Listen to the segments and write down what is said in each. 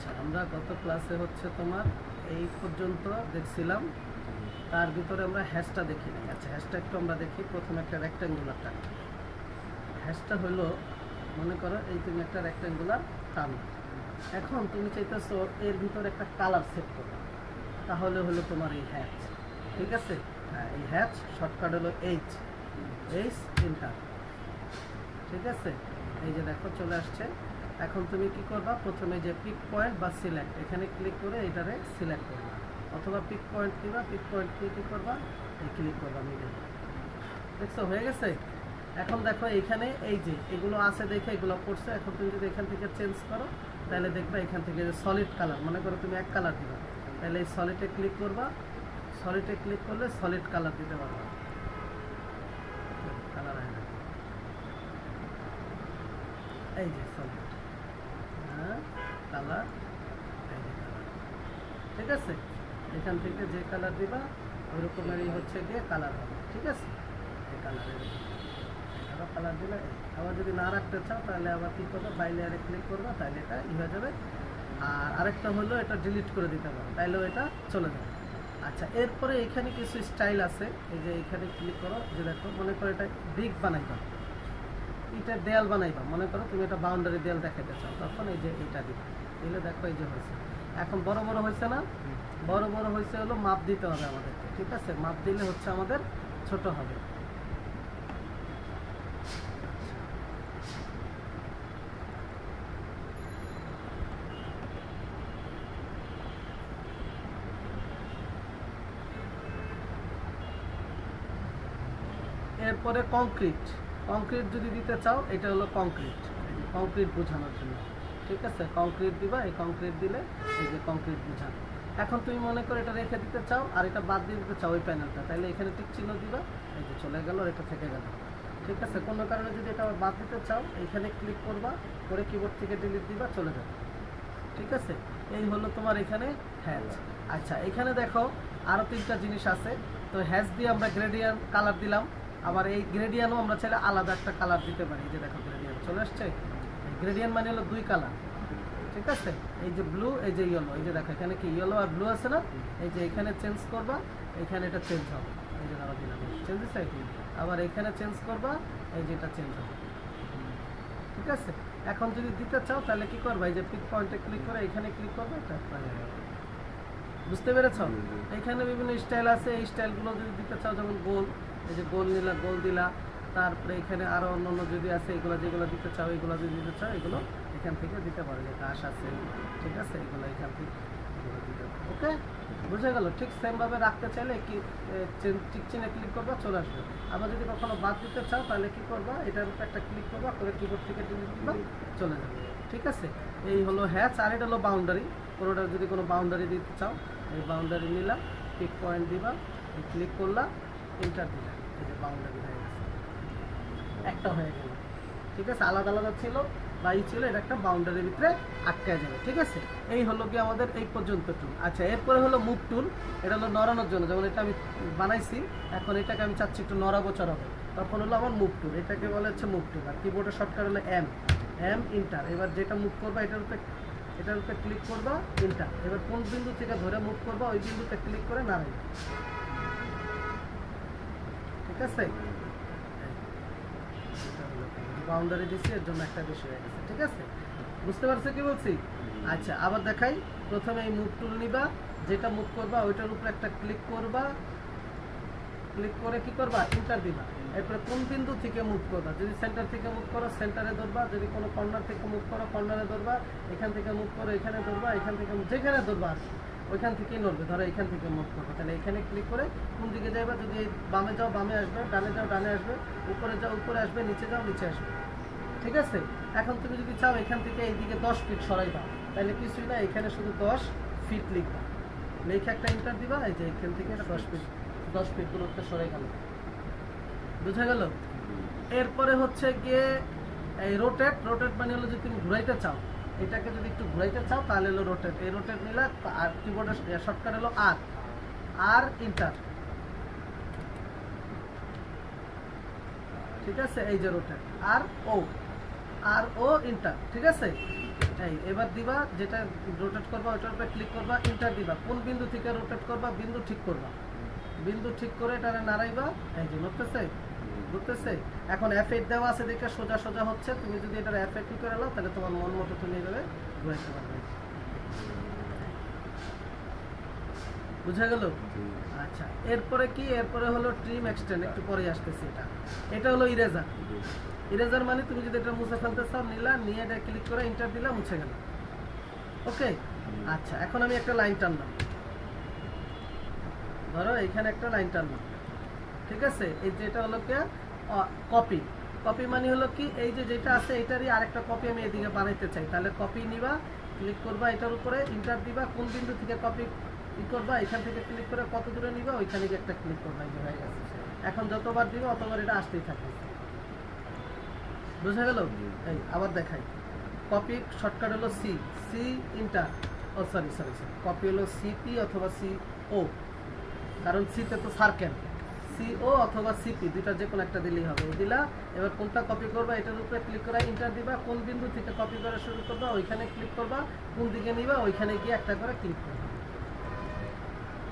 আচ্ছা, আমরা গত ক্লাসে হচ্ছে তোমার এই পর্যন্ত দেখছিলাম, তার ভিতরে আমরা হ্যাশটা দেখি নাই। আচ্ছা, হ্যাশটা একটু আমরা দেখি। প্রথমে একটা রেক্ট্যাঙ্গুলার টান। হ্যাশটা হলো, মনে করো এই তুমি একটা রেক্ট্যাঙ্গুলার টান, এখন তুমি চাইতেছো এর ভিতরে একটা কালার সেট করো, তাহলে হলো তোমার এই হ্যাচ। ঠিক আছে, এই হ্যাচ শর্টকাট হলো এইচ ইন্টার। ঠিক আছে, এই যে দেখো চলে আসছে। এখন তুমি কি করবা, প্রথমে যে পিক পয়েন্ট বা সিলেক্ট, এখানে ক্লিক করে এটারে সিলেক্ট করবা, অথবা পিক পয়েন্ট দিবা, পিক পয়েন্ট কি করবা, এই ক্লিক করবা মিডল। দেখছো হয়ে গেছে। এখন দেখো এখানে এই যে এগুলো আছে দেখে এগুলো করছে। এখন তুমি যদি এখান থেকে চেঞ্জ করো তাহলে দেখবা এখান থেকে যে সলিড কালার, মনে করো তুমি এক কালার দিবা, তাহলে এই সলিডে ক্লিক করবা। সলিডে ক্লিক করলে সলিড কালার দিতে পারবা। কালার হয় না, এই যে সলিড কালার, এই যে কালার। ঠিক আছে, এখান থেকে যে কালার দিবা ওই রকমেরই হচ্ছে গিয়ে কালার হবে। ঠিক আছে, এই কালারের কালার দিলে। আবার যদি না রাখতে চাও তাহলে আবার কী করবে, বাই লেয়ারে ক্লিক করবা, তাহলে এটা হয়ে যাবে। আর আরেকটা হলো এটা ডিলিট করে দিতে পারো, তাইলেও এটা চলে যাবে। আচ্ছা, এরপরে এখানে কিছু স্টাইল আছে। এই যে এখানে ক্লিক করো, যে দেখো মনে করো এটা ব্রিক বানাইবা, এটা দেয়াল বানাইবা, মনে করো তুমি এটা বাউন্ডারি দেয়াল দেখাইতে চাও, তখন এই যে এটা দিবা, দিলে দেখো এই যে হয়েছে। এখন বড় বড় হয়েছে না, বড় বড় হয়েছে হলো মাপ দিতে হবে আমাদেরকে। ঠিক আছে, মাপ দিলে হচ্ছে আমাদের ছোট হবে। এরপরে কংক্রিট, কংক্রিট যদি দিতে চাও, এটা হলো কংক্রিট, কংক্রিট বোঝানোর জন্য। ঠিক আছে, কংক্রিট দিবা, এই কংক্রিট দিলে এই যে কংক্রিট বোঝানো। এখন তুমি মনে করো এটা রেখে দিতে চাও আর এটা বাদ দিয়ে দিতে চাও ওই প্যানেলটা, তাহলে এখানে টিক চিহ্ন দিবা, এই যে চলে গেল, এটা থেকে গেল। ঠিক আছে, কোনো কারণে যদি এটা বাদ দিতে চাও এইখানে ক্লিক করবা, করে কিবোর্ড থেকে ডিলিট দিবা, চলে যাবে। ঠিক আছে, এই হলো তোমার এখানে হ্যাচ। আচ্ছা, এখানে দেখো আরও তিনটা জিনিস আছে। তো হ্যাচ দিয়ে আমরা গ্রেডিয়ান্ট কালার দিলাম, আবার এই গ্রেডিয়ানও আমরা চাইলে আলাদা একটা কালার দিতে পারি। এই যে দেখো গ্রেডিয়ান্ট চলে আসছে। গ্রেডিয়ান্ট মানে হলো দুই কালার। ঠিক আছে, এই যে ব্লু, এই যে ইয়েলো, এই যে দেখো এখানে কি ইয়েলো আর ব্লু আছে না, এই যে এখানে চেঞ্জ করবা, এখানে এটা চেঞ্জ হবে। এই যে ধরো দিলাম চেঞ্জ হচ্ছে, আবার এখানে চেঞ্জ করবা, এই যে এটা চেঞ্জ হবে। ঠিক আছে, এখন যদি দিতে চাও তাহলে কি করবা, এই যে পিক পয়েন্টে ক্লিক করে এখানে ক্লিক করবে, এটা বুঝতে পেরেছ। এখানে বিভিন্ন স্টাইল আছে, এই স্টাইলগুলো যদি দিতে চাও, যেমন গোল, এই যে গোল নিলা, গোল দিলা, তারপরে এখানে আরও অন্য যদি আছে এগুলো, যেগুলো দিতে চাও এগুলো যদি দিতে চাও এগুলো এখান থেকে দিতে পারো, যে ঘাস আছে। ঠিক আছে, এগুলো এখান থেকে দিতে পারো। ওকে, বুঝে গেল। ঠিক সেমভাবে রাখতে চাইলে কি টিক চিহ্নে ক্লিক করবা, চলে আসবে। আবার যদি কখনো বাদ দিতে চাও তাহলে কি করবা, এটার উপর একটা ক্লিক করবা, করে কিবোর্ড থেকে ডিলিট দিবা, চলে যাবে। ঠিক আছে, এই হলো হ্যাচ। আর এটা হলো বাউন্ডারি। কোনোটা যদি কোনো বাউন্ডারি দিতে চাও, এই বাউন্ডারি নিলাম, পিক পয়েন্ট দিবা, ক্লিক করলাম, এন্টার দিলাম, এই যে বাউন্ডারি হয়ে গেছে, একটা হয়ে গেল। ঠিক আছে, আলাদা আলাদা ছিল বা ছিল, এটা একটা বাউন্ডারির ভিতরে আটকে যাবে। ঠিক আছে, এই হলো কি আমাদের এই পর্যন্ত টুল। আচ্ছা, এরপরে হলো মুভ টুল। এটা হলো নড়ানোর জন্য, যেমন এটা আমি বানাইছি, এখন এটাকে আমি চাচ্ছি একটু নড়াবো চড়াবো, তখন হলো আমার মুভ টুল। এটাকে বলা হচ্ছে মুভ টুল। আর কিবোর্ডের শর্টকাট হলো এম ইন্টার। এবার যেটা মুভ করবা এটার উপরে ক্লিক করবা, ইন্টার। এবার কোন বিন্দু থেকে ধরে মুভ করবা ওই বিন্দুতে ক্লিক করে নাড়াইবা। ঠিক আছে, বাউন্ডারি দিচ্ছি, এর জন্য একটা বেশি হয়ে গেছে। ঠিক আছে, বুঝতে পারছো কি বলছি? আচ্ছা, আবার দেখাই। প্রথমে এই মুভ টুল নিবা, যেটা মুভ করবা ওইটার উপরে একটা ক্লিক করবা, ক্লিক করে কি করবা, ইন্টার দিবা। এরপরে কোন বিন্দু থেকে মুভ করবা, যদি সেন্টার থেকে মুভ করো সেন্টারে ধরবা, যদি কোনো কর্নার থেকে মুভ করো কর্নারে ধরবা, এখান থেকে মুভ করো এখানে ধরবা, এখান থেকে যেখানে ধরবা ওইখান থেকেই নড়বে। ধরো এখান থেকে মুভ করবো, তাহলে এখানে ক্লিক করে কোন দিকে যাইবা, যদি বামে যাও বামে আসবে, ডানে যাও ডানে আসবে, উপরে যাও উপরে আসবে, নিচে যাও নিচে আসবে। ঠিক আছে, এখন তুমি যদি চাও এখান থেকে এইদিকে 10 ফিট সরাইবা, তাহলে কিছুই না, এখানে শুধু 10 ফিট লিখবা, লিখে একটা ইন্টার দিবা, এই যে এখান থেকে এটা 10 ফিট দূরত্বে সরে গেল। বুঝা গেল? এরপরে হচ্ছে গিয়ে এই রোটেট মানে হলো যদি তুমি ঘুরাইতে চাও, এটাকে যদি একটু ঘুরাইতে চাও তাহলে হলো রোটেট। এই রোটেট নিলে, আর কিবোর্ডের শর্টকাট হলো আর ইন্টার। ঠিক আছে, এই যে রোটেট আর ও, আর ও ইন্টার, ঠিক আছে। এই এবার দিবা যেটা রোটেট করবা ওটার উপরে ক্লিক করবা, ইন্টার দিবা, কোন বিন্দু থেকে রোটেট করবা বিন্দু ঠিক করবা, বিন্দু ঠিক করে এটারে নাড়াইবা, এই যে নড়তেছে ঘুরতেছে। এখন F8 দেওয়া আছে দেখে সোজা সোজা হচ্ছে, তুমি যদি এটার F8 করে নাও তাহলে তোমার মন মতো তুমি এইভাবে ঘুরাইতে পারবে। বুঝা গেল? আচ্ছা, এরপরে কি, এরপরে হলো ট্রিম এক্সটেন্ড, একটু পরে আসতেছি। এটা হলো ইরেজার। ইরেজার মানে তুমি যদি এটা মুছে ফেলতে চাও, নিলা, নিয়ে এটা ক্লিক করে ইন্টার দিলা, মুছে গেল। ওকে, আচ্ছা এখন আমি একটা লাইন টানলাম, ধরো এখানে একটা লাইন টানলাম, ঠিক আছে। এই যেটা হলো কি কপি, কপি মানে হলো কি এই যে যেটা আছে এটারই আরেকটা কপি আমি এদিকে বানাইতে চাই, তাহলে কপি নিবা, ক্লিক করবা এটার উপরে, ইন্টার দিবা, কোন বিন্দু থেকে কপি করবা, এখান থেকে ক্লিক করে কত দূরে নিবা ওইখানে গিয়ে একটা ক্লিক করবা, এই যে হয়ে গেছে। এখন যতবার দিবা অতবার এটা আসতেই থাকে। বুঝা গেল? এই আবার দেখাই, কপি শর্টকাট হলো সি ইন্টার, ও সরি, কপি হলো সিপি অথবা সিও, কারণ সিতে তো সার্কেল, সিও অথবা সিপি দুইটা যে কোনো একটা দিলেই হবে। দিলা, এবার কোনটা কপি করবা এটার উপরে ক্লিক করে ইন্টার দিবা, কোন বিন্দু থেকে কপি করা শুরু করবা ওইখানে ক্লিক করবা, কোন দিকে নিবা ওইখানে গিয়ে একটা করে ক্লিক করবা।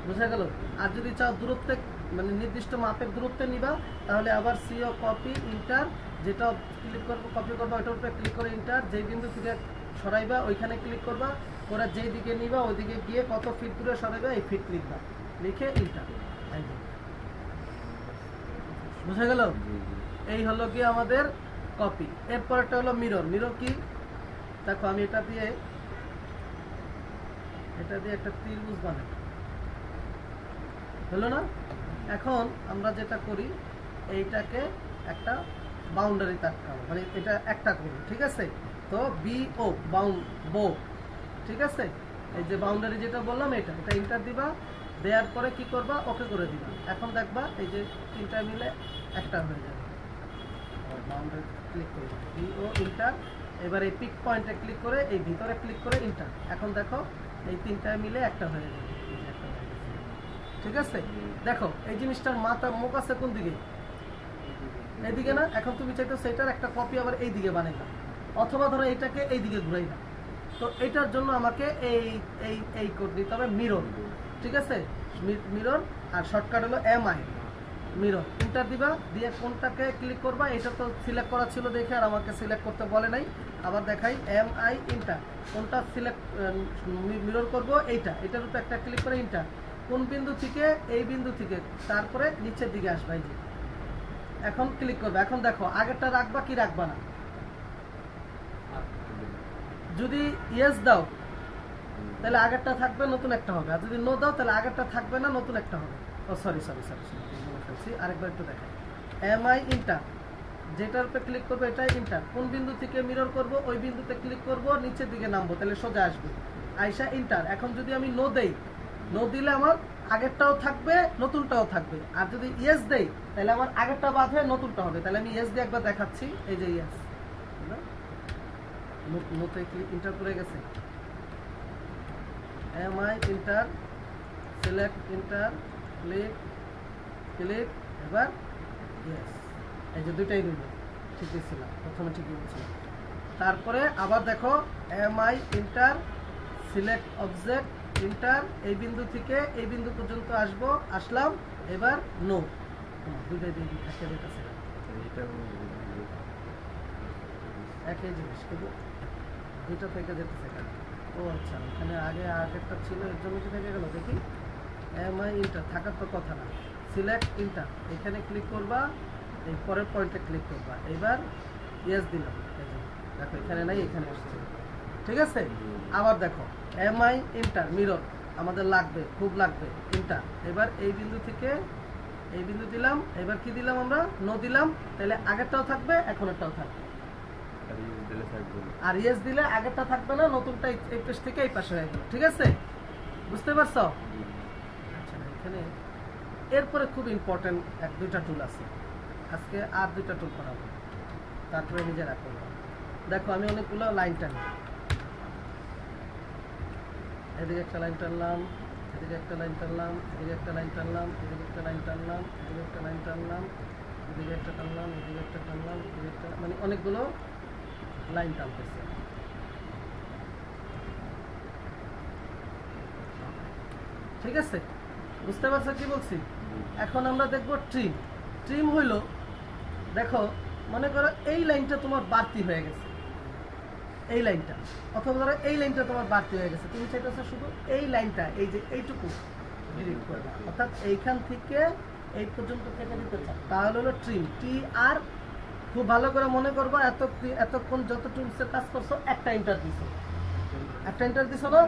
বুঝা গেল? আর যদি চাও দূরত্বে, মানে নির্দিষ্ট মাপের দূরত্বে নিবা, তাহলে আবার সিও কপি ইন্টার, যেটা ক্লিক করবো কপি করবা ওইটার উপরে ক্লিক করে ইন্টার, যেই বিন্দু থেকে সরাইবা ওইখানে ক্লিক করবা, ওরা যেই দিকে নিবা ওইদিকে গিয়ে কত ফিট দূরে সরাইবা এই ফিট লিখবা, লিখে ইন্টার। বুঝা গেল? এই হলো কি আমাদের কপি। এরপরটা হলো মিরর। মিরর কি দেখো, আমি এটা দিয়ে একটা ত্রিভুজ বানাই, হলো না? এখন আমরা যেটা করি, এইটাকে একটা বাউন্ডারি তাকাবো, মানে এটা একটা করবো, ঠিক আছে। তো BO বো, ঠিক আছে। এই যে বাউন্ডারি যেটা বললাম এটা ইন্টার দিবা, দেওয়ার পরে কি করবা, ওকে করে দিবা। এখন দেখবা এই যে তিনটা মিলে একটা হয়ে যাবে। বাউন্ডারি ক্লিক করবা, BO ইন্টার, এবার এই পিক পয়েন্টে ক্লিক করে এই ভিতরে ক্লিক করে ইন্টার। এখন দেখো এই তিনটা মিলে একটা হয়ে যাবে, ঠিক আছে। দেখো এই জিনিসটার মুখ আছে কোন দিকে, এইদিকে না? এখন তুমি চাইতো সেটার একটা কপি আবার এই দিকে বানাইবা, অথবা ধরো এইটাকে এই দিকে ঘুরাইবা। তো এটার জন্য আমাকে এই কোড দিতে হবে, মিরর, ঠিক আছে। মিরর, আর শর্টকাট হলো MI, মিরর। ইন্টার দিবা, দিয়ে কোনটাকে ক্লিক করবা, এটা তো সিলেক্ট করা ছিল দেখে আর আমাকে সিলেক্ট করতে বলে নাই, আবার দেখাই, MI ইন্টার, কোনটা সিলেক্ট মিরর করবো এটার উপর একটা ক্লিক করে ইন্টার, কোন বিন্দু থেকে, এই বিন্দু থেকে, তারপরে নিচের দিকে আসবা, এই যে এখন ক্লিক করবে। এখন দেখো আগেরটা রাখবা কি রাখবা না, যদি ইয়েস দাও তাহলে আগেরটা থাকবে, নতুন একটা হবে, আর যদি নো দাও তাহলে আগেরটা থাকবে না, নতুন একটা হবে। ও সরি, আরেকবার একটু দেখাই, MI ইন্টার, যেটার উপরে ক্লিক করবো এটাই ইন্টার, কোন বিন্দু থেকে মিরর করব ওই বিন্দুতে ক্লিক করব, নিচের দিকে নামবো, তাহলে সোজা আসবে, আইসা ইন্টার। এখন যদি আমি নো দেই, নো দিলে আমার আগেরটাও থাকবে, নতুনটাও থাকবে, আর যদি ইয়েস দেই তাহলে আমার আগেরটা বাদ হয়ে নতুনটা হবে। তাহলে আমি ইয়েস দিয়ে একবার দেখাচ্ছি, এই যে ইয়েস, নোতে ইন্টার করে গেছে, MI inter, select inter, click, এবার ইয়েস, এই যে দুইটাই দিল, ঠিকই ছিল, প্রথমে ঠিকই বলছিলাম। তারপরে আবার দেখো, MI inter, select object, inter, এই বিন্দু থেকে এই বিন্দু পর্যন্ত আসলাম, এবার নো, দুইটাই দিয়ে থাকে, একই জিনিস কিন্তু দুইটা থেকে যেতেছে কেন? ও আচ্ছা, এখানে আগেরটা ছিল এর জন্য কি থেকে গেল, দেখি। MI ইন্টার থাকার তো কথা না, সিলেক্ট ইন্টার, এখানে ক্লিক করবা, এই পরের পয়েন্টে ক্লিক করবা, এবার ইয়েস দিলাম, দেখো এখানে নাই, এখানে আসছে, ঠিক আছে। আবার দেখো MI ইন্টার, মিরর আমাদের লাগবে, খুব লাগবে, ইন্টার, এবার এই বিন্দু থেকে এই বিন্দু দিলাম, এবার কি দিলাম আমরা, নো দিলাম, তাহলে আগেরটাও থাকবে, এখনেরটাও থাকবে, আর ইয়েস দিলে আগেরটা থাকবে না, নতুনটা এই পেজ থেকে এই পাশে হয়ে গেল, ঠিক আছে। বুঝতে পারছো? আচ্ছা, এখানে এরপরে খুব ইম্পর্টেন্ট দুইটা টুল আছে, আজকে আর দুইটা টুল করাবো, তারপরে নিজেরা করবো। দেখো আমি অনেকগুলো লাইন টানি, এদিকে একটা লাইন টানলাম, এদিকে একটা লাইন টানলাম, এদিকে একটা লাইন টানলাম, এদিকে একটা লাইন টানলাম, এদিকে একটা লাইন টানলাম, এদিকে একটা টানলাম, এদিকে একটা টানলাম, এদিকে একটা, মানে অনেকগুলো লাইন টানতেছে। ঠিক আছে, বুঝতে পারছো কি বলছি? এখন আমরা দেখবো ট্রিম। ট্রিম হইল, দেখো মনে করো এই লাইনটা তোমার বাড়তি হয়ে গেছে, এই লাইনটা, অথবা ধরো এই লাইনটা তোমার বাড়তি হয়ে গেছে, তুমি চাইতেছো শুধু এই লাইনটা, এই যে এইটুকু ডিলিট করবা, অর্থাৎ এইখান থেকে এই পর্যন্ত কেটে দিতে চাও, তাহলে হলো ট্রিম। টি আর খুব ভালো করে মনে করবা, এতক্ষণ যত টুলসের কাজ করছো একটা এন্টার দিছো, একটা এন্টার দিছো না?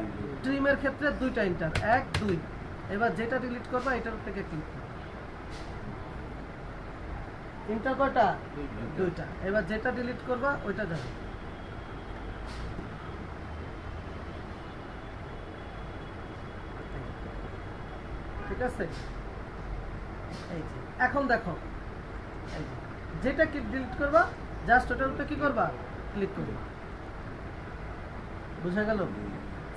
ট্রিমের ক্ষেত্রে দুইটা এন্টার, 1 2। এবার যেটা ডিলিট করবা এটার থেকে ক্লিক করবা, এন্টার কয়টা? দুইটা। এবার যেটা ডিলিট করবা ওইটা যাবে। ঠিক আছে, এই যে এখন দেখো, এই যে যেটা কি ডিলিট করবা জাস্ট ওটার উপরে কি করবা? ক্লিক করবা। বুঝা গেল?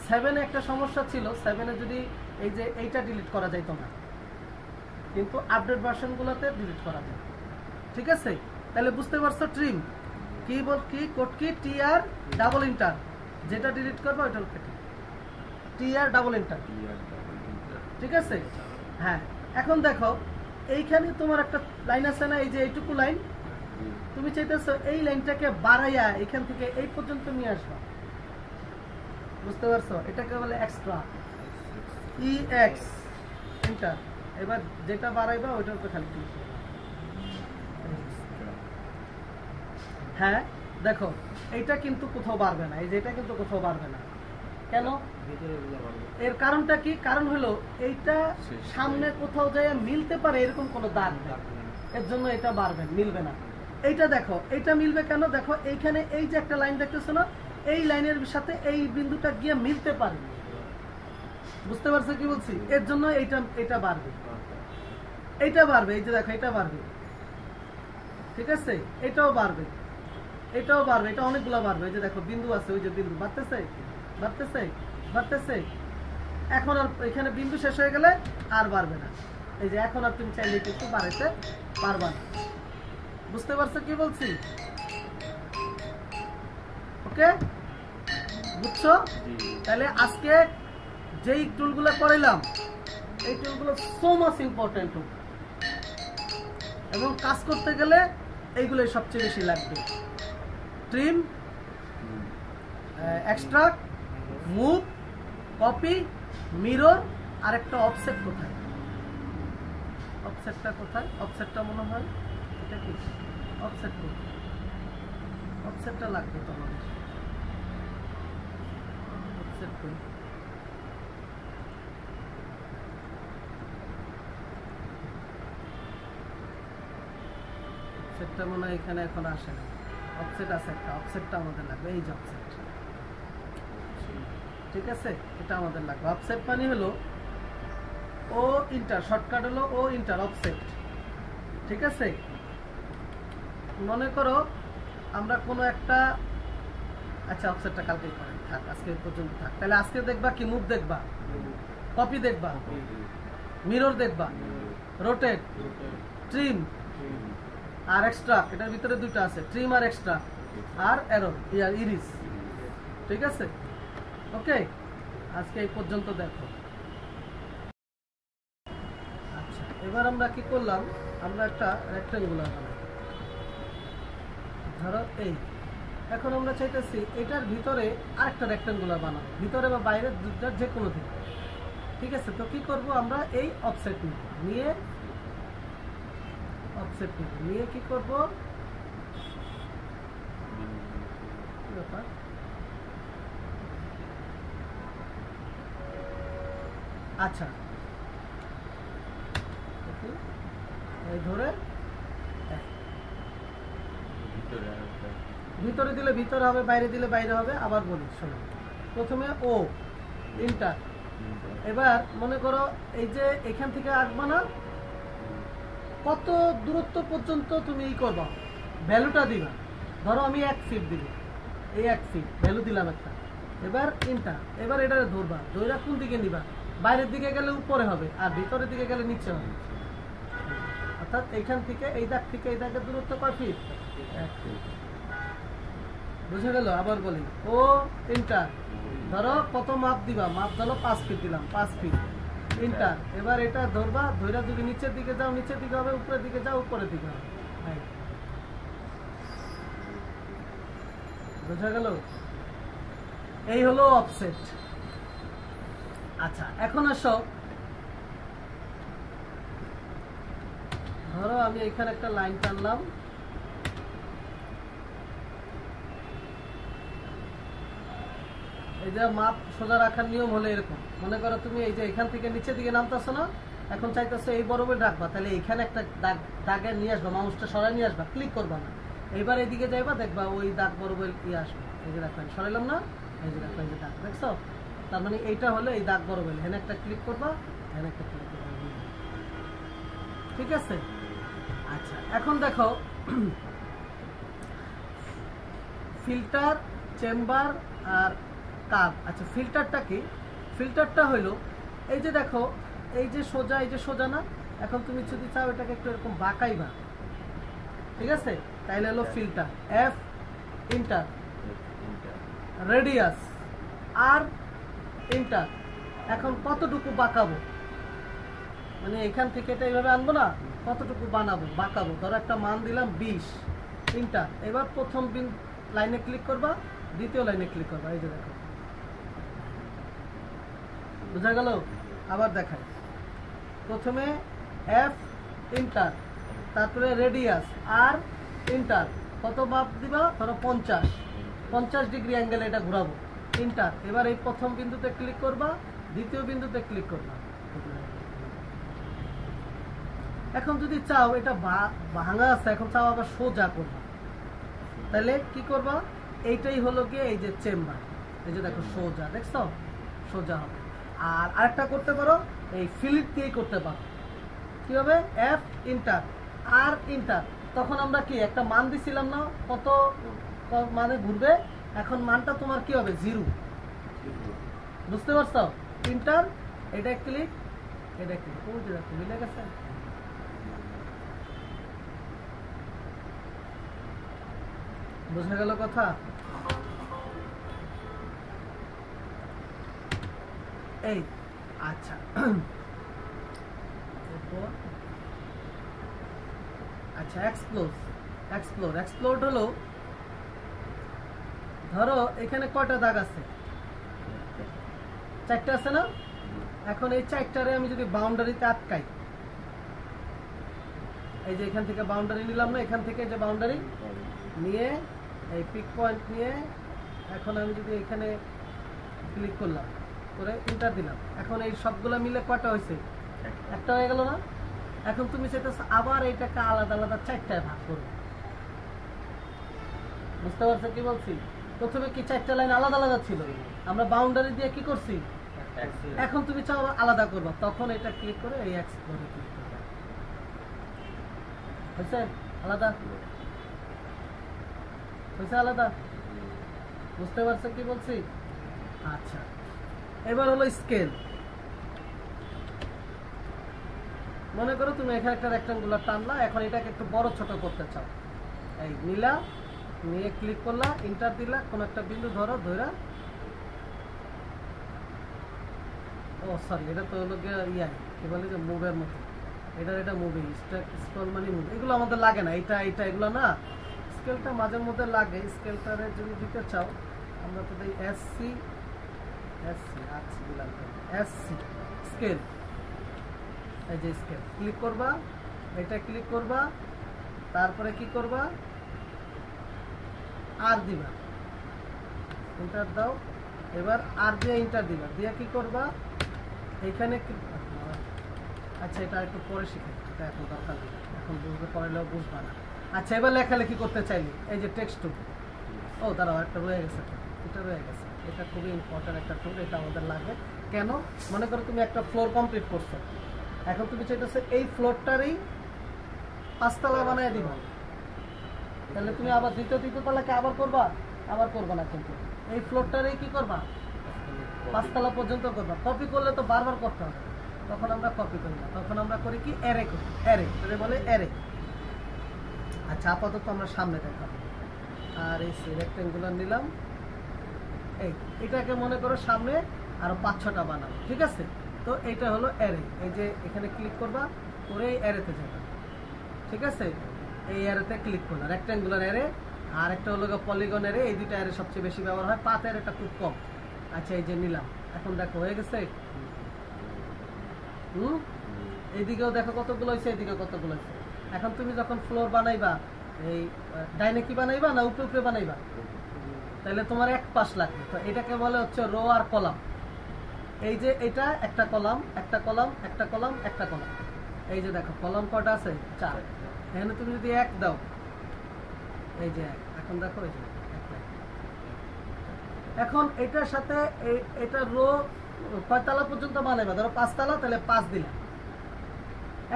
7 একটা সমস্যা ছিল, 7 যদি এই যে এইটা ডিলিট করা যাইতো না, কিন্তু আপডেট ভার্সনগুলোতে ডিলিট করা যায়। ঠিক আছে, তাহলে বুঝতে পারছো ট্রিম কি কি কোড কি? টি আর ডাবল এন্টার, যেটা ডিলিট করবা ওইটার উপরে টি আর ডাবল এন্টার। ঠিক আছে, হ্যাঁ। এখন দেখো এইখানে তোমার একটা লাইন আছে না, এই যে এইটুকু লাইন, তুমি চাইতেছো এই লাইনটাকে বাড়াইয়া এখান থেকে এই পর্যন্ত নিয়ে আসবা। বুঝতে পারছো? এটাকে বলে এক্সট্রা, ই এক্স এন্টার। এবার যেটা বাড়াইবা ওইটার উপরে খালি ক্লিক করবা। হ্যাঁ দেখো, এইটা কিন্তু কোথাও বাড়বে না, এই যে এটা কিন্তু কোথাও বাড়বে না। কেন? এর কারণটা কি? কারণ হলো এইটা সামনে কোথাও যায় মিলতে পারে এরকম কোনো দাগ নেই, এর জন্য এটা বাড়বে, মিলবে না। এইটা দেখো, এইটা মিলবে কেন? দেখো এইখানে এই যে একটা লাইন দেখতেছো না, এই লাইনের সাথে এই বিন্দুটা গিয়ে মিলতে পারে। বুঝতে পারছো কি বলছি? এর জন্য এটা বাড়বে, এইটা বাড়বে, এই যে দেখো এটা বাড়বে। ঠিক আছে, এটাও বাড়বে, এটাও বাড়বে, এটা অনেকগুলো বাড়বে। এই যে দেখো বিন্দু আছে, ওই যে বিন্দু বাড়তেছে বাড়তেছে বাড়তেছে। এখন আর এখানে বিন্দু শেষ হয়ে গেলে আর বাড়বে না। এই যে এখন আর তুমি চাইলে কিন্তু বাড়াইতে পারবা না। বুঝতে পারছো কি বলছি? ওকে, বুঝছো? তাহলে আজকে যেই টুলগুলো করাইলাম, এই টুলগুলো সো মাচ ইম্পর্টেন্ট টুল, এবং কাজ করতে গেলে এইগুলোই সবচেয়ে বেশি লাগবে। Trim, extract, move, copy, mirror, আর একটা অফসেট। কোথায় অফসেটটা? কোথায় অফসেটটা? মনে হয় এটা কি অফসেট? অফসেটটা লাগবে তো আমাদের। অফসেট কই? অফসেটটা মনে হয় এখানে এখন আসে না। অফসেট আছে একটা, অফসেটটা আমাদের লাগবে। এই যে অফসেট, ঠিক আছে, এটা আমাদের লাগবে। অফসেট মানে হলো ও ইন্টার, শর্টকাট হলো ও ইন্টার অফসেট। ঠিক আছে, মনে করো আমরা কোনো একটা, আচ্ছা অফসেটটা কালকে করেন, থাক আজকে পর্যন্ত থাক। তাহলে আজকে দেখবা কি? মুভ দেখবা, কপি দেখবা, মিরর দেখবা, রোটেট, ট্রিম আর এক্সট্রা। এটার ভিতরে দুইটা আছে, ট্রিম আর এক্সট্রা, আর এরো ইয়ার ইরিস। ঠিক আছে, ওকে, আজকে এই পর্যন্ত দেখো। আচ্ছা, এবার আমরা কি করলাম? আমরা একটা রেক্টেঙ্গুলার বানাই। ধরো এই, এখন আমরা চাইতেছি এটার ভিতরে আরেকটা রেক্টেঙ্গুলার বানাবো, ভিতরে বা বাইরে যে কোনো দিকে। ঠিক আছে, তো কি করব আমরা? এই অফসেট নিয়ে অফসেট নিয়ে কি করব? ব্যাপার, আচ্ছা এই ধরে ভিতরে দিলে ভিতরে হবে, বাইরে দিলে বাইরে হবে। আবার বলি শোনো, প্রথমে ও ইন্টার। এবার মনে করো এই যে এখান থেকে আসবা না, কত দূরত্ব পর্যন্ত তুমি ই করবা, ভ্যালুটা দিবা। ধরো আমি 1 ফিট দিব, এই 1 ফিট ভ্যালু দিলাম একটা। এবার ইন্টার, এবার এটা ধরবা, ধরা কোন দিকে নিবা? বাইরের দিকে গেলে উপরে হবে, আর ভিতরের দিকে গেলে নিচে হবে। অর্থাৎ এইখান থেকে এই দাগ থেকে এই দাগের দূরত্ব কয় ফিট? 1 ফিট। বুঝে গেল? আবার বলি, ও ইন্টার, ধরো কত মাপ দিবা, মাপ ধরো 5 ফিট দিলাম, 5 ফিট ইন্টার। এবার এটা ধরবা, ধৈরা যদি নিচের দিকে যাও নিচের দিকে হবে, উপরের দিকে যাও উপরের দিকে হবে। বুঝা গেল? এই হলো অফসেট। আচ্ছা, এখন আসো, ধরো আমি এখানে একটা লাইন টানলাম, এই যে মাপ সোজা রাখার নিয়ম হলো এরকম। মনে করো তুমি এই যে এখান থেকে নিচের দিকে নামতেছো না, এখন চাইতেছো এই বরাবর রাখবা, তাহলে এখানে একটা দাগে নিয়ে আসবা, মাউসটা সরাই নিয়ে আসবা, ক্লিক করবা না। এইবার এইদিকে যাইবা, দেখবা ওই দাগ বরাবর আসবে। এই যে দেখো সরাইলাম না, এই যে দেখো এই যে দাগ দেখছো, তার মানে এইটা হলো এই দাগ বরাবর। এখানে একটা ক্লিক করবা, এখানে একটা ক্লিক করবা, ঠিক আছে? আচ্ছা, এখন দেখো ফিল্টার, চেম্বার আর কার্ভ। আচ্ছা, ফিল্টারটা কি? ফিল্টারটা হলো এই যে দেখো, এই যে সোজা, এই যে সোজা না, এখন তুমি যদি চাও এটাকে একটু এরকম বাঁকাইবা, ঠিক আছে? তাইলে হলো ফিল্টার। এফ ইন্টার, রেডিয়াস আর ইন্টার। এখন কতটুকু বাঁকাবো, মানে এখান থেকে এটা এইভাবে আনবো না, কতটুকু বাঁকাবো, ধরো একটা মান দিলাম 20 ইন্টার। এবার প্রথম লাইনে ক্লিক করবা, দ্বিতীয় লাইনে ক্লিক করবা, এই যে দেখো, বুঝা গেল? আবার দেখাই, প্রথমে এফ ইন্টার, তারপরে রেডিয়াস আর ইন্টার। কত মাপ দিবা, ধরো 50 ডিগ্রি অ্যাঙ্গেলে এটা ঘোরাবো, ইন্টার। এবার এই প্রথম বিন্দুতে ক্লিক করবা, দ্বিতীয় বিন্দুতে ক্লিক করবা। এখন যদি চাও এটা ভাঙা আছে, এখন চাও আবার সোজা করবা, তাহলে কি করবা? এইটাই হলো গিয়ে এই যে চেম্বার, এই যে দেখো সোজা, দেখছো? সোজা হবে। আর আরেকটা করতে পারো, এই ফিলিপ দিয়েই করতে পারো। কি হবে? এফ ইন্টার আর ইন্টার। তখন আমরা কি একটা মান দিছিলাম না, কত মানে ঘুরবে, এখন মানটা তোমার কি হবে? 0। বুঝতে পারছো? ইন্টার, এটা ক্লিক, এটা ক্লিক, ও যে দেখো মিলে গেছে। বুঝা গেল কথা? এই আচ্ছা, আচ্ছা এক্সপ্লোর হলো, ধরো এখানে কয়টা দাগ আছে? 4টা আছে না? এখন এই 4টারে আমি যদি বাউন্ডারিতে আটকাই, এই যে এখান থেকে বাউন্ডারি নিলাম না, এখান থেকে যে বাউন্ডারি নিয়ে এই পিক পয়েন্ট নিয়ে, এখন আমি যদি এখানে ক্লিক করলাম, করে ইন্টার দিলাম, এখন এই সবগুলো মিলে কয়টা হয়েছে? একটা হয়ে গেল না? এখন তুমি চাইতেছো আবার এইটাকে আলাদা আলাদা 4টায় ভাগ করবে। বুঝতে পারছো কি বলছি? প্রথমে কি 4টা লাইন আলাদা আলাদা ছিল, আমরা বাউন্ডারি দিয়ে কি করছি, এখন তুমি চাও আলাদা করবা, তখন এটা ক্লিক করে এই এক্সপ্লোরে ক্লিক করবে। হয়েছে আলাদা? হয়েছে আলাদা? বুঝতে পারছো কি বলছি? আচ্ছা, এবার হলো স্কেল। মনে করো তুমি এখানে একটা রেক্টাঙ্গুলার টানলা, এখন এটাকে একটু বড় ছোট করতে চাও, এই নিলা, নিয়ে ক্লিক করলা, ইন্টার দিলা, কোন একটা বিন্দু ধরো, ধরা, ও সরি এটা তো হলো ইয়া কি বলে যে মুভের মতো, এটা মুভি, স্ক্রল মানে মুভ, এগুলো আমাদের লাগে না, এটা এগুলো না। স্কেলটা মাঝে মধ্যে লাগে, স্কেলটারে যদি দিতে চাও আমরা তো দিই এসসি দিলাম, এসসি স্কেল। এই যে স্কেল ক্লিক করবা, এটা ক্লিক করবা, তারপরে কি করবা, আর দিবা, ইন্টার দাও। এবার আর দিয়ে ইন্টার দিবা, দিয়ে কি করবা, এইখানে আচ্ছা এটা একটু পরে শিখে, এটা এখন দরকার নেই, এখন বুঝতে পারলেও বুঝবা না। আচ্ছা, এবার লেখালেখি করতে চাইলে এই যে টেক্সট টুল, ও দাঁড়াও একটা রয়ে গেছে, এটা রয়ে গেছে, এটা খুবই ইম্পর্টেন্ট একটা টুল, এটা আমাদের লাগে। কেন? মনে করো তুমি একটা ফ্লোর কমপ্লিট করছো, এখন তুমি চাইতেছো এই ফ্লোরটারই 5 তলা বানিয়ে দিবা, তাহলে তুমি আবার দ্বিতীয় তলাকে আবার করবা না, কিন্তু এই ফ্লোরটারই কি করবা, 5 তলা পর্যন্ত করবা। কপি করলে তো বারবার করতে হবে, তখন আমরা কপি করি না, তখন আমরা করি কি, অ্যারে করি, অ্যারে বলে অ্যারে। আচ্ছা, আপাতত আমরা সামনে দেখাবো। আর এই রেক্টেঙ্গুলার নিলাম, এটাকে মনে করো সামনে আরো 5-6টা বানাবো, ঠিক আছে? তো এইটা হলো অ্যারে। এই যে এখানে ক্লিক করবা, করে এই অ্যারেতে যাবে, ঠিক আছে? এই অ্যারেতে ক্লিক করলে রেক্টেঙ্গুলার অ্যারে, আর একটা হলো পলিগন অ্যারে। এই দুইটা অ্যারে সবচেয়ে বেশি ব্যবহার হয়, পাথ অ্যারেটা খুব কম। আচ্ছা, এই যে নিলাম, এখন দেখো হয়ে গেছে। এইদিকেও দেখো কতগুলো হয়েছে, এইদিকেও কতগুলো হয়েছে। এখন তুমি যখন ফ্লোর বানাইবা, এই ডাইনে কি বানাইবা না উপরে উপরে বানাইবা? তাহলে তোমার এক পাশ লাগবে। তো এটাকে বলে হচ্ছে রো আর কলাম। এই যে এটা একটা কলাম, একটা কলাম, একটা কলাম, একটা কলাম। এই যে দেখো কলাম কটা আছে? 4। এখানে তুমি যদি 1 দাও, এই যে 1, এখন দেখো এই যে 1। এখন এটার সাথে এটা রো কয় তালা পর্যন্ত বানাইবা? ধরো 5 তালা, তাহলে 5 দিলাম।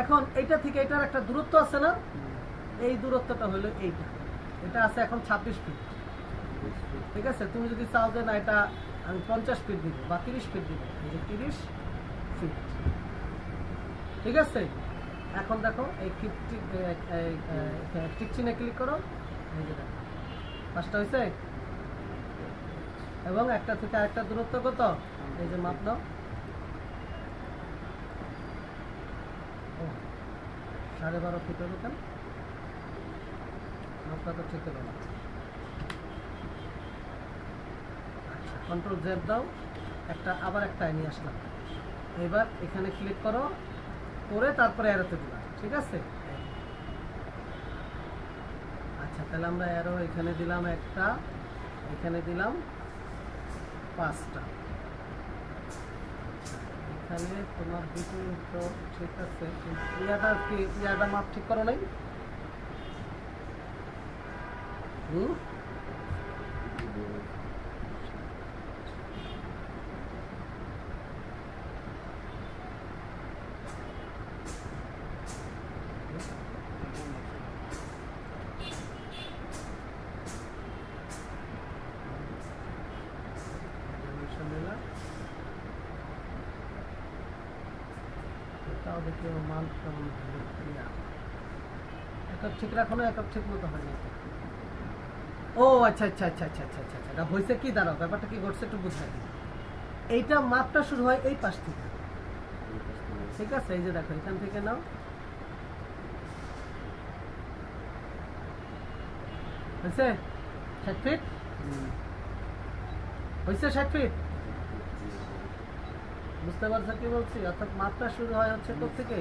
এখন এটা থেকে এটার একটা দূরত্ব আছে না? এই দূরত্বটা হলো এইটা। এটা আছে এখন 26 ফিট, ঠিক আছে? তুমি যদি চাও যে না এটা আমি 50 ফিট দিব বা 30 ফিট দিব, এই যে 30 ফিট, ঠিক আছে? এখন দেখো এই টিক চিহ্নে ক্লিক করো, এই যে দেখো 5টা হয়েছে। এবং একটা থেকে আরেকটা দূরত্ব কত? এই যে মাপ নাও, 12.5 ফিট হবে। কেন মাপটা তো ঠিক হলো না। আচ্ছা, কন্ট্রোল জেড দাও, আবার একটা নিয়ে আসলাম। এবার এখানে ক্লিক করো, করে তারপরে অ্যারোতে দিবা, ঠিক আছে? আচ্ছা, তাহলে আমরা অ্যারো এখানে দিলাম একটা, এখানে দিলাম 5টা। এখানে তোমার দুটো তো ঠিক আছে, ইয়াটা মাপ ঠিক করো নাই? দেখি মান কেমন একক ঠিক রাখো না, একক ঠিক মতো হয় না। ও আচ্ছা আচ্ছা আচ্ছা আচ্ছা আচ্ছা আচ্ছা, এটা হয়েছে কি? দাঁড়াও, ব্যাপারটা কি ঘটছে একটু বুঝাই। এইটা মাপটা শুরু হয় এই পাশ থেকে, ঠিক আছে? এই যে দেখো এখান থেকে নাও, হয়েছে 60 ফিট, হয়েছে 60 ফিট। বুঝতে পারছো কি বলছি? অর্থাৎ মাপটা শুরু হয় হচ্ছে কোথা থেকে?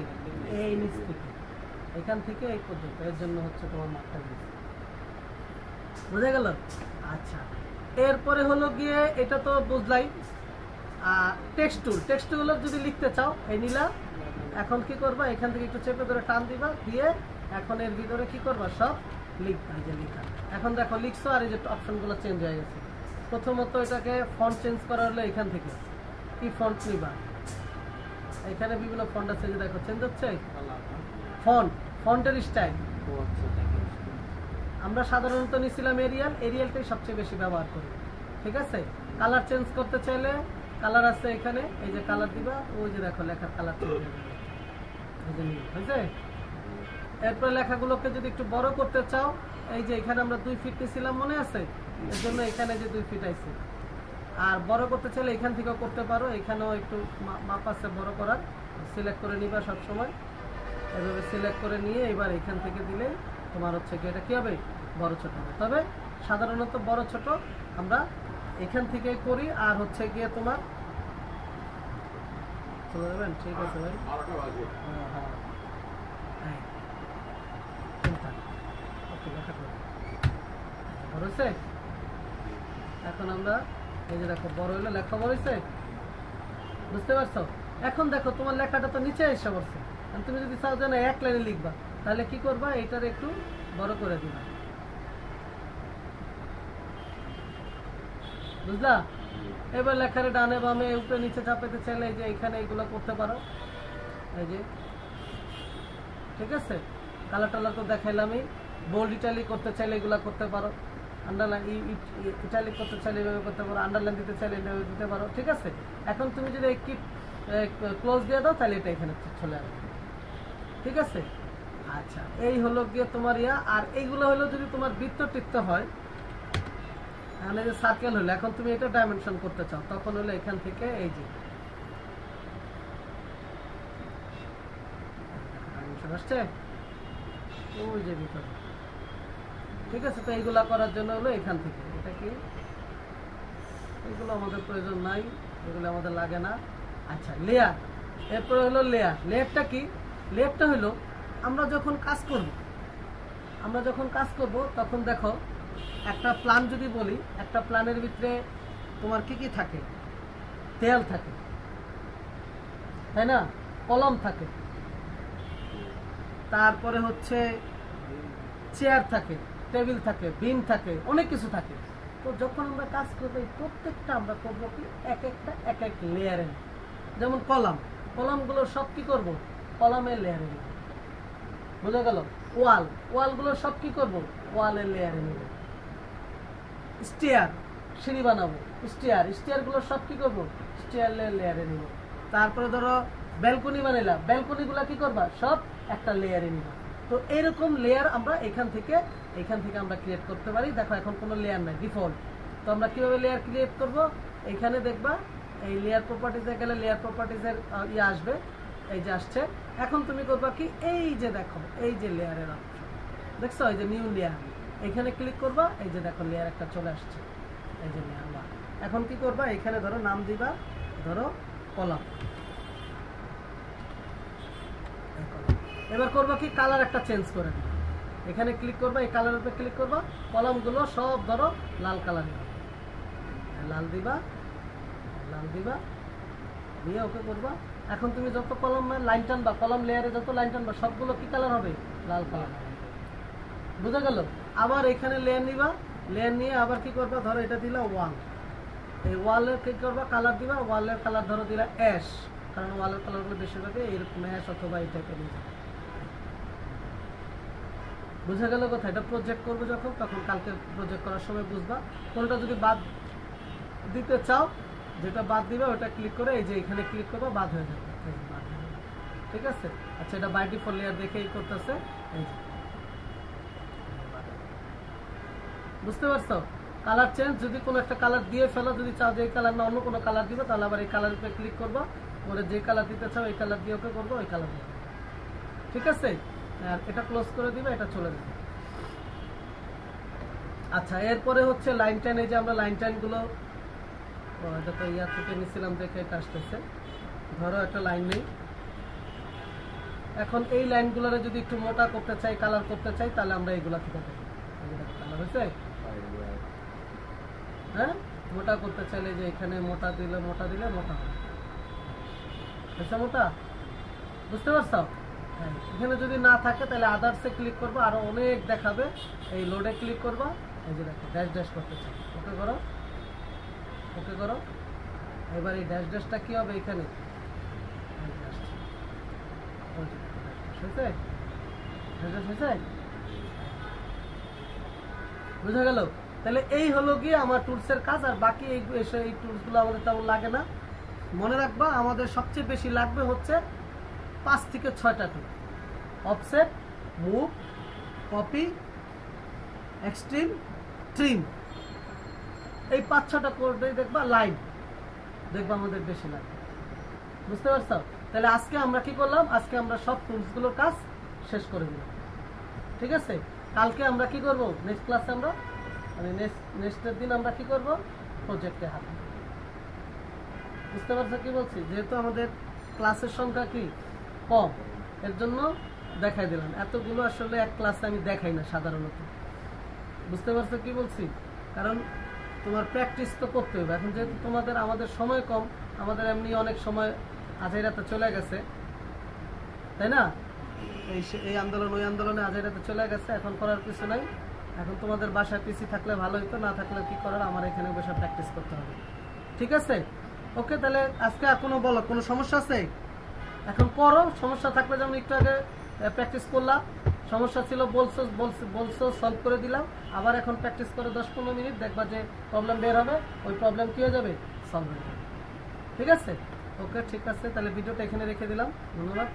এই নিচ থেকে, এখান থেকে এই পর্যন্ত। এর জন্য হচ্ছে তোমার মাপটা নিচ, বুঝা গেল? আচ্ছা, এরপরে হলো গিয়ে এটা তো বুঝলাই। টেক্সট টুল যদি লিখতে চাও, এই নিলা। এখন কি করবা? এখান থেকে একটু চেপে ধরে টান দিবা, দিয়ে এখন এর ভিতরে কি করবা? সব লিখবা। এই যে লিখা, এখন দেখো লিখছো, আর এই যে অপশনগুলো চেঞ্জ হয়ে গেছে। প্রথমত এটাকে ফন্ট চেঞ্জ করা হলো, এখান থেকে কি ফন্ট নিবা? এখানে বিভিন্ন ফন্ট আছে, যে দেখো চেঞ্জ হচ্ছে ফন্টের স্টাইল। আমরা সাধারণত নিছিলাম এরিয়ালটাই সবচেয়ে বেশি ব্যবহার করি, ঠিক আছে? কালার চেঞ্জ করতে চাইলে কালার আছে এখানে, এই যে কালার দিবা, ওই যে দেখো লেখার কালার চেঞ্জ হয়ে যাবে, এই যে হয়েছে। এরপরে লেখাগুলোকে যদি একটু বড় করতে চাও, এই যে এখানে আমরা 2 ফিট নিছিলাম, মনে আছে? এর জন্য এখানে যে 2 ফিট আছে। আর বড় করতে চাইলে এখান থেকেও করতে পারো, এখানেও একটু মাপ আছে বড় করার, সিলেক্ট করে নিবা সব সময়। এভাবে সিলেক্ট করে নিয়ে এবার এখান থেকে দিলে তোমার হচ্ছে কি এটা কি হবে? বড় ছোট হবে। তবে সাধারণত বড় ছোট আমরা এখান থেকে করি। আর হচ্ছে গিয়ে তোমার চলে যাবেন, ঠিক আছে ভাই? বড় হয়েছে। এখন আমরা এই যে দেখো বড় হইলো, লেখা বড় হয়েছে, বুঝতে পারছো? এখন দেখো তোমার লেখাটা তো নিচে এসে পড়ছে। তুমি যদি চাও যে না 1 লাইনে লিখবা, তাহলে কি করবা? এটার একটু বড় করে দিবা, বুঝলা? এবার লেখার ডানে বামে উপরে নিচে চাপাতে চাইলে এই যে এখানে এগুলো করতে পারো, এই যে, ঠিক আছে? কালার টালার তো দেখাইলামই। বোল্ড ইটালিক করতে চাইলে এগুলো করতে পারো, আন্ডারলাইন ইটালিক করতে চাইলে এভাবে করতে পারো, আন্ডারলাইন দিতে চাইলে এভাবে দিতে পারো, ঠিক আছে? এখন তুমি যদি একটি ক্লোজ দিয়ে দাও, তাহলে এটা এখানে চলে আসবে, ঠিক আছে? আচ্ছা, এই হলো গিয়ে তোমার ইয়া। আর এইগুলো হলো যদি তোমার বৃত্ত টিকতে হয়, এই যে সার্কেল হলো, এখন তুমি এটা ডাইমেনশন করতে চাও, তখন হলো এখান থেকে এই যে ডাইমেনশন আসছে ওই যে ভিতরে। ঠিক আছে, তো এইগুলা করার জন্য হলো এখান থেকে এটা কি, এগুলো আমাদের প্রয়োজন নাই, এগুলো আমাদের লাগে না। আচ্ছা, লেয়ার, এরপরে হলো লেয়ার। লেয়ারটা কি? লেয়ারটা হলো আমরা যখন কাজ করব তখন দেখো একটা প্ল্যান যদি বলি, একটা প্ল্যানের ভিতরে তোমার কি কি থাকে? দেয়াল থাকে, তাই না? কলম থাকে, তারপরে হচ্ছে চেয়ার থাকে, টেবিল থাকে, বিম থাকে, অনেক কিছু থাকে। তো যখন আমরা কাজ করবো প্রত্যেকটা আমরা করবো কি এক এক লেয়ারে। যেমন কলামগুলো সব কি করব? কলামের লেয়ারে নেব, বুঝা গেল? ওয়ালগুলো সব কি করব? ওয়ালের লেয়ারে নেব। স্টেয়ার, সিঁড়ি বানাবো, স্টেয়ারগুলো সব কি করব? স্টেয়ারের লেয়ারে নেব। তারপরে ধরো ব্যালকনি বানাইলা, ব্যালকনিগুলো কি করবা? সব একটা লেয়ারে নিবা। তো এইরকম লেয়ার আমরা এখান থেকে আমরা ক্রিয়েট করতে পারি। দেখো এখন কোনো লেয়ার নাই, ডিফল্ট। তো আমরা কিভাবে লেয়ার ক্রিয়েট করব? এখানে দেখবা এই লেয়ার প্রপার্টিজে গেলে লেয়ার প্রপার্টিজের ইয়ে আসবে, এই যে আসছে। এখন তুমি করবা কি, এই যে দেখো এই যে লেয়ারের অপশন দেখছো, এই যে নিউ লেয়ার, এখানে ক্লিক করবা, এই যে দেখো লেয়ার একটা চলে আসছে, এই যে লেয়ার। এখন কি করবা? এখানে ধরো নাম দিবা, ধরো কলাম। এবার করবা কি, কালার একটা চেঞ্জ করে দিবা, এখানে ক্লিক করবা, এই কালারের উপরে ক্লিক করবা, কলামগুলো সব ধরো লাল কালার দিবা, লাল দিবা দিয়ে ওকে করবা। এখন তুমি যত কলমে লাইন টানবা, কলম লেয়ারে যত লাইন টানবা, সবগুলো কি কালার হবে? লাল কালার। বুঝা গেল? আবার এখানে লেয়ার নিবা, লেয়ার নিয়ে আবার কি করবা? ধরো এটা দিলা ওয়াল, এই ওয়ালের কি করবা? কালার দিবা, ওয়ালের কালার ধরো দিলা অ্যাশ, কারণ ওয়ালের কালারগুলো বেশিরভাগই এরকম অ্যাশ অথবা এই টাইপের। বুঝা গেল কথা? এটা প্রজেক্ট করবো যখন, তখন কালকে প্রজেক্ট করার সময় বুঝবা। কোনটা যদি বাদ দিতে চাও, যেটা বাদ দিবে ওটা ক্লিক করে এই যে এখানে ক্লিক করবা, বাদ হয়ে যাবে। ঠিক আছে? আচ্ছা, এটা বাই ডিফল্ট লেয়ার দেখেই করতেছে, এই যে বুঝতে পারছো? কালার চেঞ্জ, যদি কোনো একটা কালার দিয়ে ফেলো, যদি চাও যে এই কালার না অন্য কোনো কালার দিবে, তাহলে আবার এই কালার উপরে ক্লিক করবা, ওরা যে কালার দিতে চাও এই কালার দিয়ে ওকে করবো, ওই কালার দিয়ে। ঠিক আছে? আর এটা ক্লোজ করে দিবে, এটা চলে যাবে। আচ্ছা, এরপরে হচ্ছে লাইন টাইন। এই যে আমরা লাইন টাইনগুলো এটা তো ইয়ার থেকে নিয়েছিলাম, দেখে এটা আসতেছে। ধরো একটা লাইন নেই, এখন এই লাইনগুলোরে যদি একটু মোটা করতে চাই, কালার করতে চাই, তাহলে আমরা এইগুলা থেকে কালার হয়েছে। হ্যাঁ, মোটা করতে চাইলে যে এখানে মোটা দিলে মোটা হবে, মোটা। বুঝতে পারছো? হ্যাঁ, এখানে যদি না থাকে তাহলে আদার্সে ক্লিক করবো, আরো অনেক দেখাবে। এই লোডে ক্লিক করবা, এই যে দেখো ড্যাশ ড্যাশ করতে চাই, ওকে করো। এবার এই ড্যাশ ড্যাশটা কি হবে? এখানে বুঝা গেল? তাহলে এই হলো গিয়ে আমার টুলসের কাজ। আর বাকি এই টুলসগুলো আমাদের তেমন লাগে না। মনে রাখবা, আমাদের সবচেয়ে বেশি লাগবে হচ্ছে 5 থেকে 6টা tool: offset, move, copy, extreme, trim. এই 5-6টা করলেই দেখবা লাইন, দেখবা আমাদের বেশি লাগবে। বুঝতে পারছো? তাহলে আজকে আমরা কি করলাম? আজকে আমরা সব টুলসগুলোর কাজ শেষ করে দিলাম। ঠিক আছে? কালকে আমরা কি করব? নেক্সট ক্লাসে আমরা নেক্সটের দিন আমরা কি করব? প্রজেক্টে হাত। বুঝতে পারছো কি বলছি? যেহেতু আমাদের ক্লাসের সংখ্যা কি কম, এর জন্য দেখাই দিলাম। এতগুলো আসলে এক ক্লাসে আমি দেখাই না সাধারণত। বুঝতে পারছো কি বলছি? কারণ তোমার প্র্যাকটিস তো করতে হবে। এখন যেহেতু আমাদের সময় কম, আমাদের এমনি অনেক সময় আজই রাতে চলে গেছে, তাই না? এই আন্দোলন ওই আন্দোলনে আজই রাতে চলে গেছে। এখন করার কিছু নাই। এখন তোমাদের বাসায় পিসি থাকলে ভালো হইতো, না থাকলে কি করার, আমার এখানে বসে প্র্যাকটিস করতে হবে। ঠিক আছে? ওকে, তাহলে আজকে এখনো বলো কোনো সমস্যা আছে? এখন করো। সমস্যা থাকলে যেমন একটু আগে প্র্যাকটিস করলাম, সমস্যা ছিল বলছো সলভ করে দিলাম। আবার এখন প্র্যাকটিস করে 10-15 মিনিট, দেখবা যে প্রবলেম বের হবে, ওই প্রবলেম কি হয়ে যাবে? সলভ হয়ে যাবে। ঠিক আছে? ওকে, ঠিক আছে। তাহলে ভিডিওটা এখানে রেখে দিলাম। ধন্যবাদ।